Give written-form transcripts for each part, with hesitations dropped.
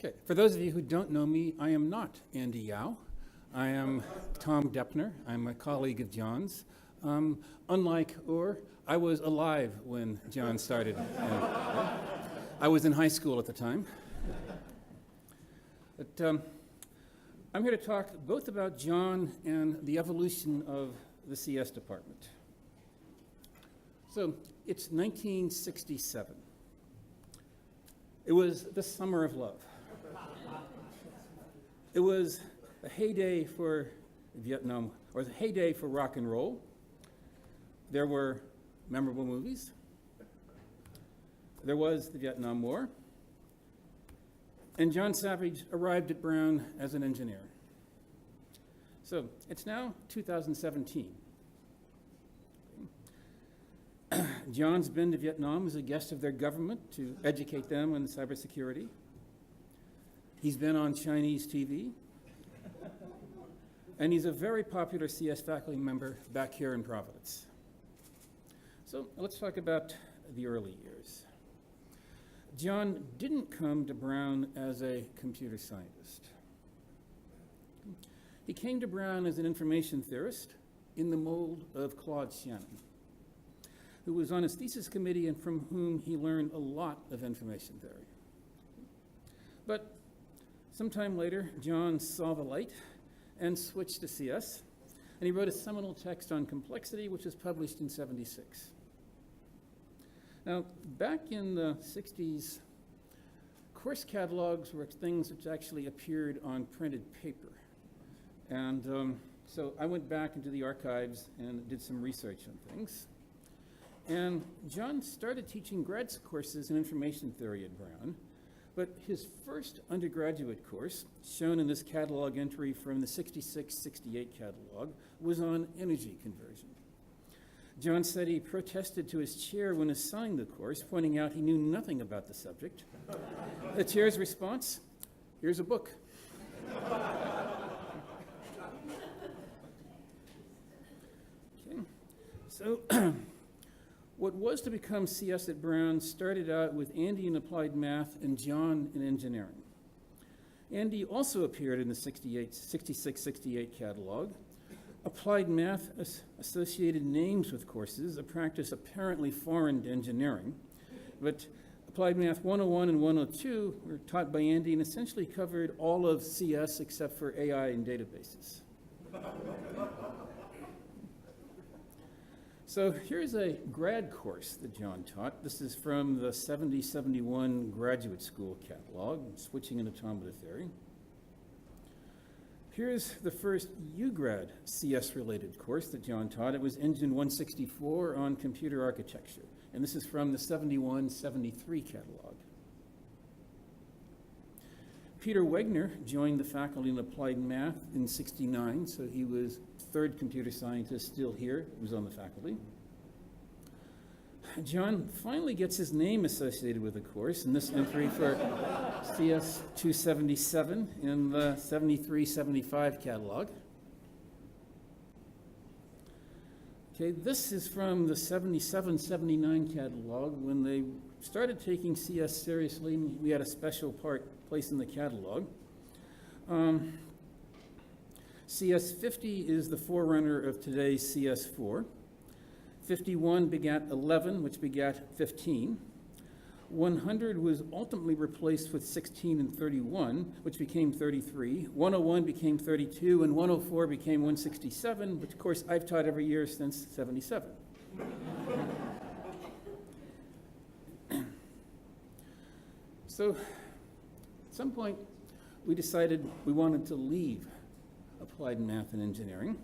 Okay, for those of you who don't know me, I am not Andy Yao. I am Tom Doeppner. I'm a colleague of John's. Unlike Ur, I was alive when John started. I was in high school at the time. But I'm here to talk both about John and the evolution of the CS department. So it's 1967. It was the summer of love. It was a heyday for Vietnam, or the heyday for rock and roll. There were memorable movies. There was the Vietnam War. And John Savage arrived at Brown as an engineer. So it's now 2017. John's been to Vietnam as a guest of their government to educate them on cybersecurity. He's been on Chinese TV. And he's a very popular CS faculty member back here in Providence. So let's talk about the early years. John didn't come to Brown as a computer scientist. He came to Brown as an information theorist in the mold of Claude Shannon, who was on his thesis committee and from whom he learned a lot of information theory. But sometime later, John saw the light and switched to CS, and he wrote a seminal text on complexity, which was published in '76. Now, back in the 60s, course catalogs were things which actually appeared on printed paper. And so I went back into the archives and did some research on things. And John started teaching grad courses in information theory at Brown, but his first undergraduate course, shown in this catalog entry from the '66-'68 catalog, was on energy conversion. John said he protested to his chair when assigned the course, pointing out he knew nothing about the subject. The chair's response, "Here's a book." Okay. So what was to become CS at Brown started out with Andy in applied math and John in engineering. Andy also appeared in the '66-'68 catalog. Applied math associated names with courses, a practice apparently foreign to engineering. But Applied Math 101 and 102 were taught by Andy and essentially covered all of CS except for AI and databases. So here's a grad course that John taught. This is from the '70-'71 graduate school catalog, switching into automata theory. Here's the first UGrad CS-related course that John taught. It was Engine 164 on computer architecture. And this is from the '71-'73 catalog. Peter Wegner joined the faculty in applied math in '69, so he was third computer scientist still here, was on the faculty. John finally gets his name associated with the course in this entry for CS 277 in the '73-'75 catalog. Okay, this is from the '77-'79 catalog when they started taking CS seriously. We had a special place in the catalog. CS 50 is the forerunner of today's CS 4. 51 begat 11, which begat 15. 100 was ultimately replaced with 16 and 31, which became 33. 101 became 32, and 104 became 167, which of course I've taught every year since '77. So at some point, we decided we wanted to leave applied math and engineering.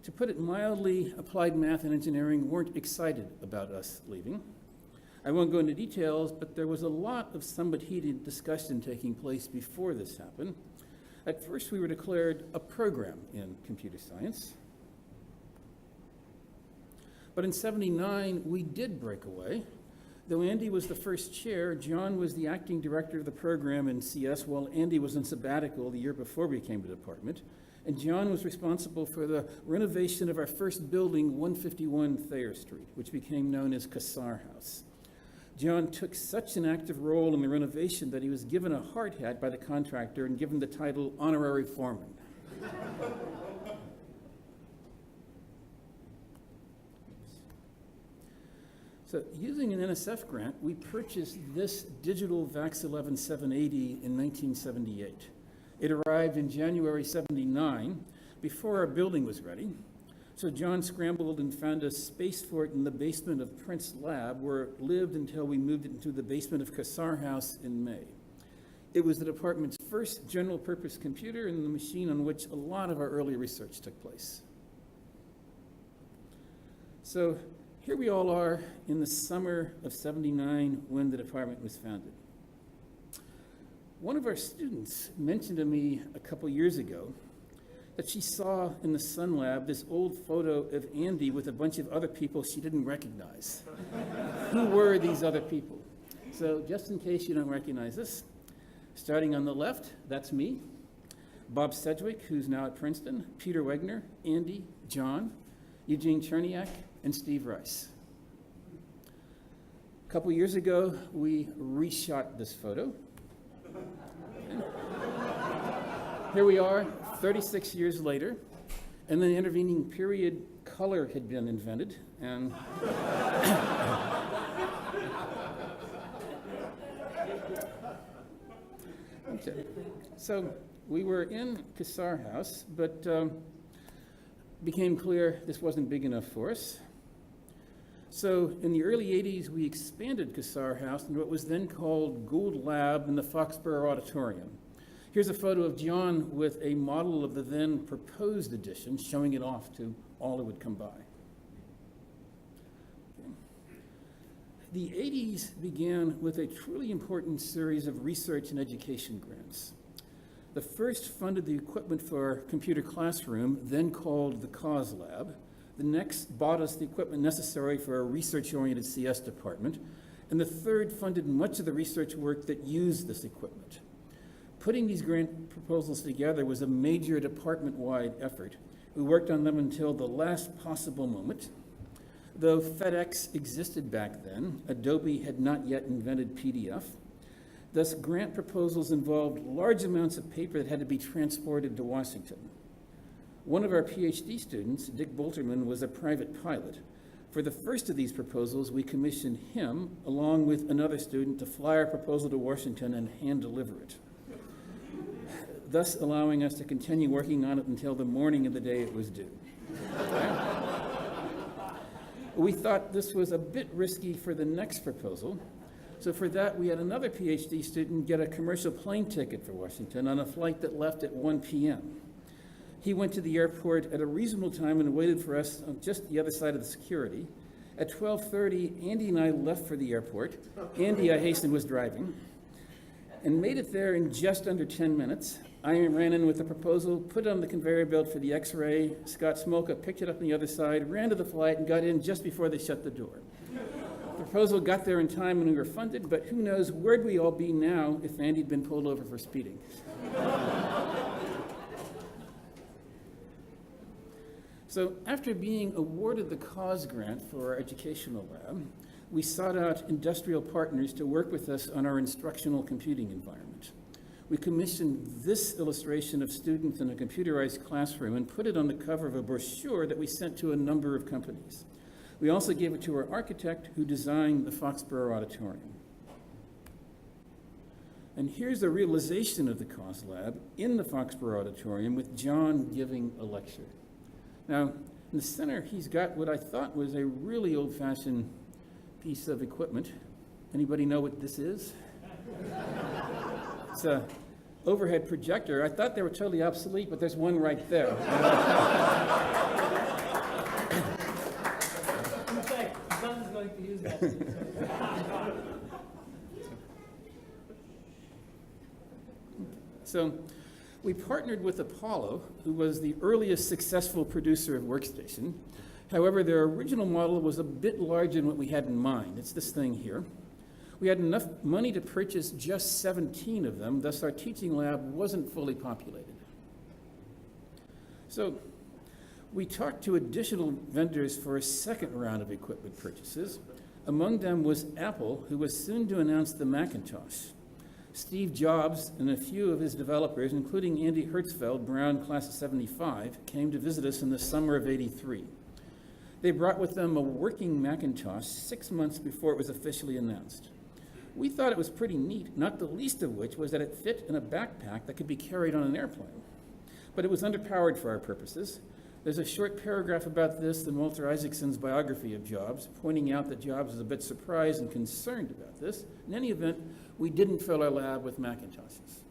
To put it mildly, applied math and engineering weren't excited about us leaving. I won't go into details, but there was a lot of somewhat heated discussion taking place before this happened. At first, we were declared a program in computer science. But in '79, we did break away. Though Andy was the first chair, John was the acting director of the program in CS, while Andy was on sabbatical the year before we came to the department. And John was responsible for the renovation of our first building, 151 Thayer Street, which became known as Cassar House. John took such an active role in the renovation that he was given a hard hat by the contractor and given the title honorary foreman. So using an NSF grant, we purchased this digital VAX 11 780 in 1978. It arrived in January 79, before our building was ready. So John scrambled and found a space for it in the basement of Prince Lab, where it lived until we moved it into the basement of Cassar House in May. It was the department's first general purpose computer and the machine on which a lot of our early research took place. So here we all are in the summer of '79 when the department was founded. One of our students mentioned to me a couple years ago that she saw in the Sun Lab this old photo of Andy with a bunch of other people she didn't recognize. Who were these other people? So just in case you don't recognize this, starting on the left, that's me, Bob Sedgwick, who's now at Princeton, Peter Wegner, Andy, John, Eugene Cherniak, and Steve Rice. A couple years ago, we reshot this photo. Here we are, 36 years later, and in the intervening period, color had been invented, and okay. So we were in Cassar House, but became clear this wasn't big enough for us. So in the early 80s, we expanded Cassar House into what was then called Gould Lab in the Foxborough Auditorium. Here's a photo of John with a model of the then proposed addition, showing it off to all who would come by. Okay. The 80s began with a truly important series of research and education grants. The first funded the equipment for our computer classroom, then called the Cause Lab. The next bought us the equipment necessary for a research-oriented CS department. And the third funded much of the research work that used this equipment. Putting these grant proposals together was a major department-wide effort. We worked on them until the last possible moment. Though FedEx existed back then, Adobe had not yet invented PDF. Thus, grant proposals involved large amounts of paper that had to be transported to Washington. One of our PhD students, Dick Bolterman, was a private pilot. For the first of these proposals, we commissioned him, along with another student, to fly our proposal to Washington and hand-deliver it, thus allowing us to continue working on it until the morning of the day it was due. We thought this was a bit risky for the next proposal, so for that we had another PhD student get a commercial plane ticket for Washington on a flight that left at 1 p.m. He went to the airport at a reasonable time and waited for us on just the other side of the security. At 12:30, Andy and I left for the airport. Andy, I hasten, was driving, and made it there in just under 10 minutes. I ran in with the proposal, put it on the conveyor belt for the X-ray. Scott Smolka picked it up on the other side, ran to the flight, and got in just before they shut the door. The proposal got there in time when we were funded, but who knows where'd we all be now if Andy'd been pulled over for speeding. So after being awarded the Cause grant for our educational lab, we sought out industrial partners to work with us on our instructional computing environment. We commissioned this illustration of students in a computerized classroom and put it on the cover of a brochure that we sent to a number of companies. We also gave it to our architect who designed the Foxborough Auditorium. And here's the realization of the Cause Lab in the Foxborough Auditorium with John giving a lecture. Now, in the center, he's got what I thought was a really old-fashioned piece of equipment. Anybody know what this is? It's an overhead projector. I thought they were totally obsolete, but there's one right there. In fact, John is going to use that. So we partnered with Apollo, who was the earliest successful producer of Workstation. However, their original model was a bit larger than what we had in mind. It's this thing here. We had enough money to purchase just 17 of them, thus our teaching lab wasn't fully populated. So we talked to additional vendors for a second round of equipment purchases, Among them was Apple, who was soon to announce the Macintosh. Steve Jobs and a few of his developers, including Andy Hertzfeld, Brown class of 75, came to visit us in the summer of '83. They brought with them a working Macintosh 6 months before it was officially announced. We thought it was pretty neat, not the least of which was that it fit in a backpack that could be carried on an airplane. But it was underpowered for our purposes. There's a short paragraph about this in Walter Isaacson's biography of Jobs, pointing out that Jobs was a bit surprised and concerned about this. In any event, we didn't fill our lab with Macintoshes.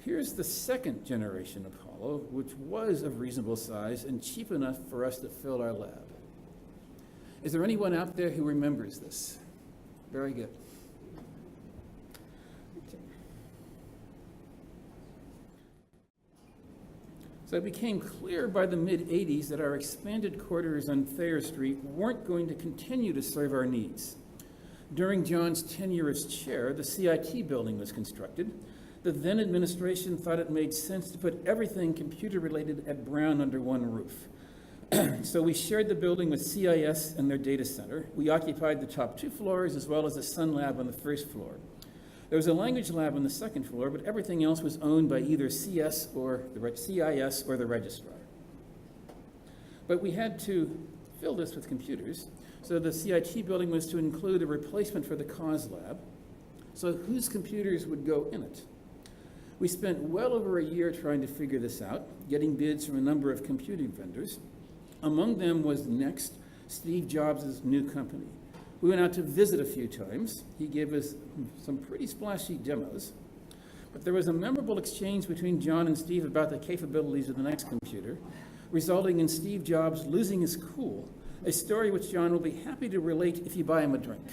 Here's the second generation Apollo, which was of reasonable size and cheap enough for us to fill our lab. Is there anyone out there who remembers this? Very good. Okay. So it became clear by the mid-'80s that our expanded quarters on Thayer Street weren't going to continue to serve our needs. During John's tenure as chair, the CIT building was constructed. The then administration thought it made sense to put everything computer-related at Brown under one roof. So we shared the building with CIS and their data center. We occupied the top 2 floors as well as the Sun Lab on the first floor. There was a language lab on the second floor, but everything else was owned by either CIS or the registrar. But we had to fill this with computers. So the CIT building was to include a replacement for the cause lab. So whose computers would go in it? We spent well over a year trying to figure this out, getting bids from a number of computing vendors. Among them was Next, Steve Jobs' new company. We went out to visit a few times. He gave us some pretty splashy demos. But there was a memorable exchange between John and Steve about the capabilities of the Next computer, resulting in Steve Jobs losing his cool, a story which John will be happy to relate if you buy him a drink.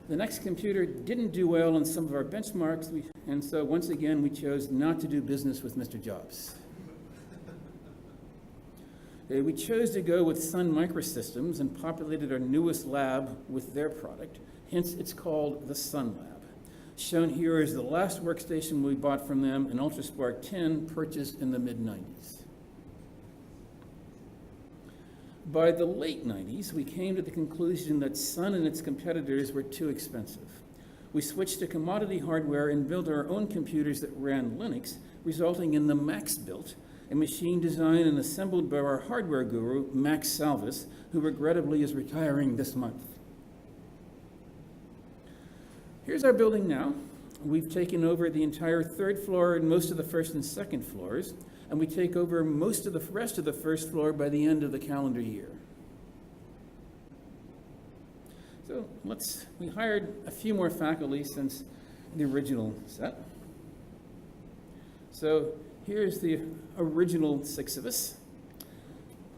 The Next computer didn't do well on some of our benchmarks, and so once again we chose not to do business with Mr. Jobs. We chose to go with Sun Microsystems and populated our newest lab with their product. Hence, it's called the Sun Lab. Shown here is the last workstation we bought from them, an UltraSpark 10 purchased in the mid-'90s. By the late '90s, we came to the conclusion that Sun and its competitors were too expensive. We switched to commodity hardware and built our own computers that ran Linux, resulting in the Max Built, a machine designed and assembled by our hardware guru, Max Salvis, who regrettably is retiring this month. Here's our building now. We've taken over the entire 3rd floor and most of the 1st and 2nd floors, and we take over most of the rest of the 1st floor by the end of the calendar year. So we hired a few more faculty since the original set. So here's the original 6 of us.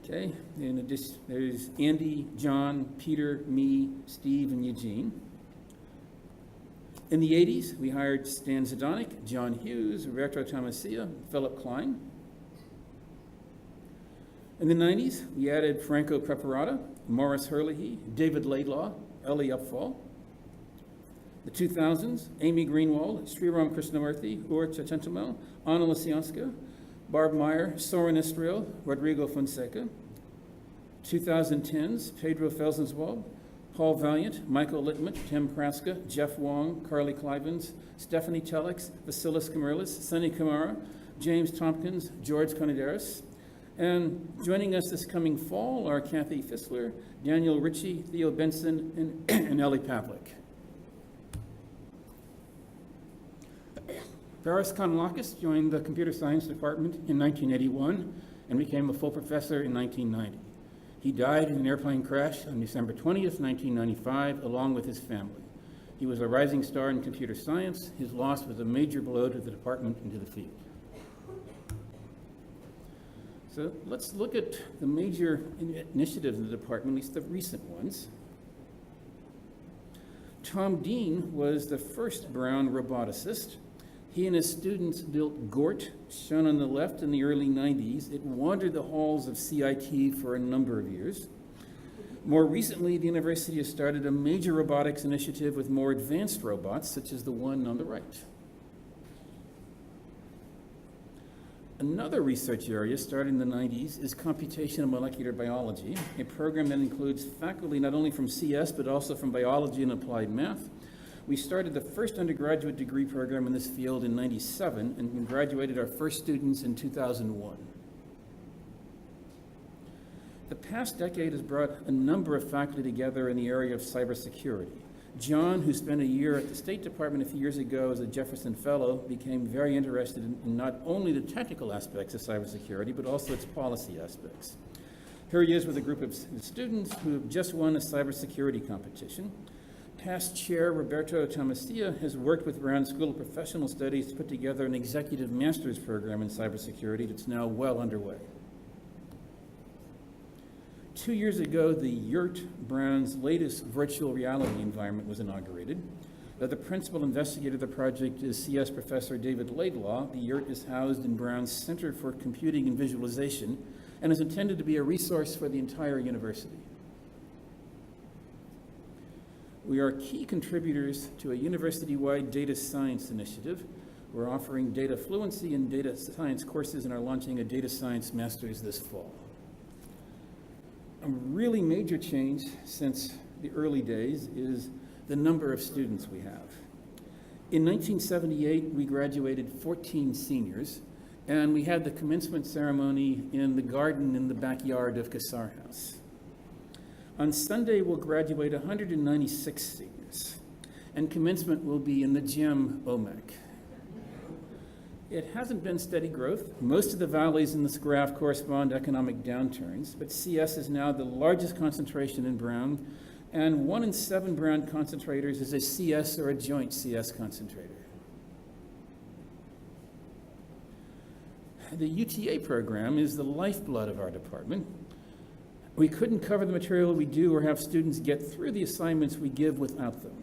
Okay, in addition, there's Andy, John, Peter, me, Steve, and Eugene. In the '80s, we hired Stan Zdonik, John Hughes, Roberto Tomasia, Philip Klein. In the '90s, we added Franco Preparata, Morris Herlihy, David Laidlaw, Ellie Upfall. The 2000s, Amy Greenwald, Sriram Krishnamurthy, Ur Chachentamel, Anna Lasianska, Barb Meyer, Soren Estriel, Rodrigo Fonseca. 2010s, Pedro Felsenswald, Paul Valiant, Michael Littman, Tim Praska, Jeff Wong, Carly Clivens, Stephanie Telex, Vasilis Kamerlis, Sunny Kamara, James Tompkins, George Conidaris. And joining us this coming fall are Kathy Fissler, Daniel Ritchie, Theo Benson, and Ellie Pavlik. Paris Konlakis joined the computer science department in 1981 and became a full professor in 1990. He died in an airplane crash on December 20th, 1995, along with his family. He was a rising star in computer science. His loss was a major blow to the department and to the field. So let's look at the major initiatives of the department, at least the recent ones. Tom Dean was the first Brown roboticist. He and his students built GORT, shown on the left, in the early '90s. It wandered the halls of CIT for a number of years. More recently, the university has started a major robotics initiative with more advanced robots, such as the one on the right. Another research area starting in the 90s is computational molecular biology, a program that includes faculty not only from CS but also from biology and applied math. We started the first undergraduate degree program in this field in '97 and we graduated our first students in 2001. The past decade has brought a number of faculty together in the area of cybersecurity. John, who spent a year at the State Department a few years ago as a Jefferson Fellow, became very interested in not only the technical aspects of cybersecurity, but also its policy aspects. Here he is with a group of students who have just won a cybersecurity competition. Past chair Roberto Tomasia has worked with Brown School of Professional Studies to put together an executive master's program in cybersecurity that's now well underway. 2 years ago, the YURT, Brown's latest virtual reality environment, was inaugurated. The principal investigator of the project is CS Professor David Laidlaw. The YURT is housed in Brown's Center for Computing and Visualization and is intended to be a resource for the entire university. We are key contributors to a university-wide data science initiative. We're offering data fluency and data science courses and are launching a data science master's this fall. A really major change since the early days is the number of students we have. In 1978, we graduated 14 seniors, and we had the commencement ceremony in the garden in the backyard of Kassar House. On Sunday, we'll graduate 196 seniors, and commencement will be in the gym OMEC. It hasn't been steady growth. Most of the valleys in this graph correspond to economic downturns, but CS is now the largest concentration in Brown, and 1 in 7 Brown concentrators is a CS or a joint CS concentrator. The UTA program is the lifeblood of our department. We couldn't cover the material we do or have students get through the assignments we give without them.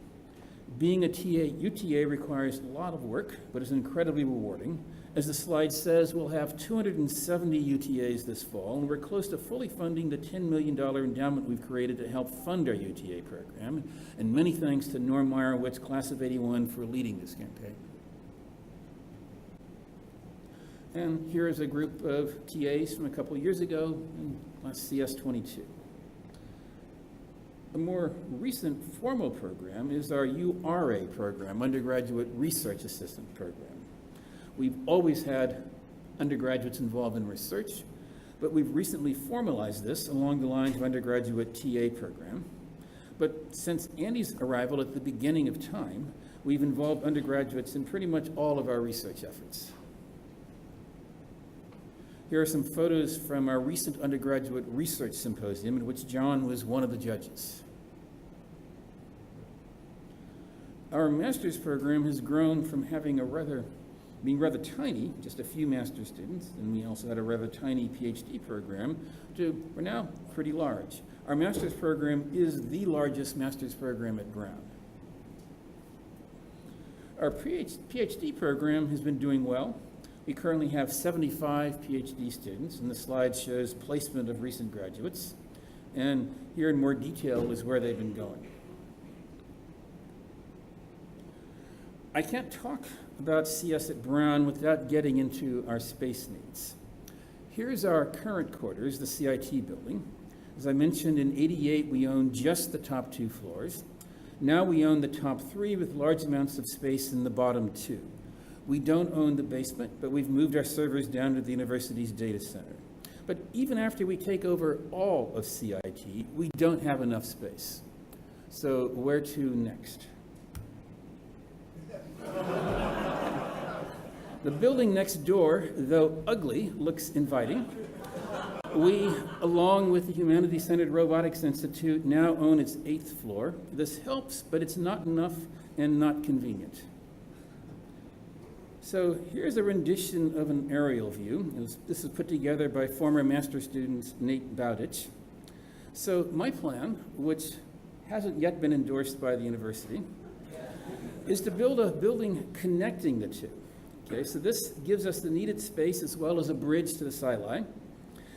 Being a UTA requires a lot of work, but is incredibly rewarding. As the slide says, we'll have 270 UTAs this fall, and we're close to fully funding the $10 million endowment we've created to help fund our UTA program. And many thanks to Norm Meyerowitz, Class of '81, for leading this campaign. And here is a group of TAs from a couple years ago in Class CS 22. A more recent formal program is our URA program, Undergraduate Research Assistant Program. We've always had undergraduates involved in research, but we've recently formalized this along the lines of undergraduate TA program. But since Andy's arrival at the beginning of time, we've involved undergraduates in pretty much all of our research efforts. Here are some photos from our recent undergraduate research symposium in which John was one of the judges. Our master's program has grown from having being rather tiny, just a few master's students, and we also had a rather tiny PhD program, to we're now pretty large. Our master's program is the largest master's program at Brown. Our PhD program has been doing well. We currently have 75 PhD students, and the slide shows placement of recent graduates. And here in more detail is where they've been going. I can't talk about CS at Brown without getting into our space needs. Here's our current quarters, the CIT building. As I mentioned, in '88, we owned just the top 2 floors. Now we own the top 3 with large amounts of space in the bottom 2. We don't own the basement, but we've moved our servers down to the university's data center. But even after we take over all of CIT, we don't have enough space. So where to next? The building next door, though ugly, looks inviting. We, along with the Humanity-Centered Robotics Institute, now own its 8th floor. This helps, but it's not enough and not convenient. So here's a rendition of an aerial view. This was put together by former master student Nate Bowditch. So my plan, which hasn't yet been endorsed by the university, is to build a building connecting the two. Okay, so this gives us the needed space as well as a bridge to the skyline.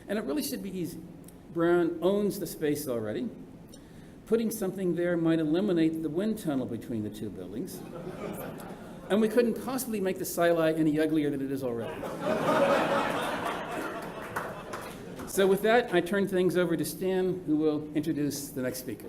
And it really should be easy. Brown owns the space already. Putting something there might eliminate the wind tunnel between the 2 buildings. And we couldn't possibly make the skyline any uglier than it is already. So with that, I turn things over to Stan, who will introduce the next speaker.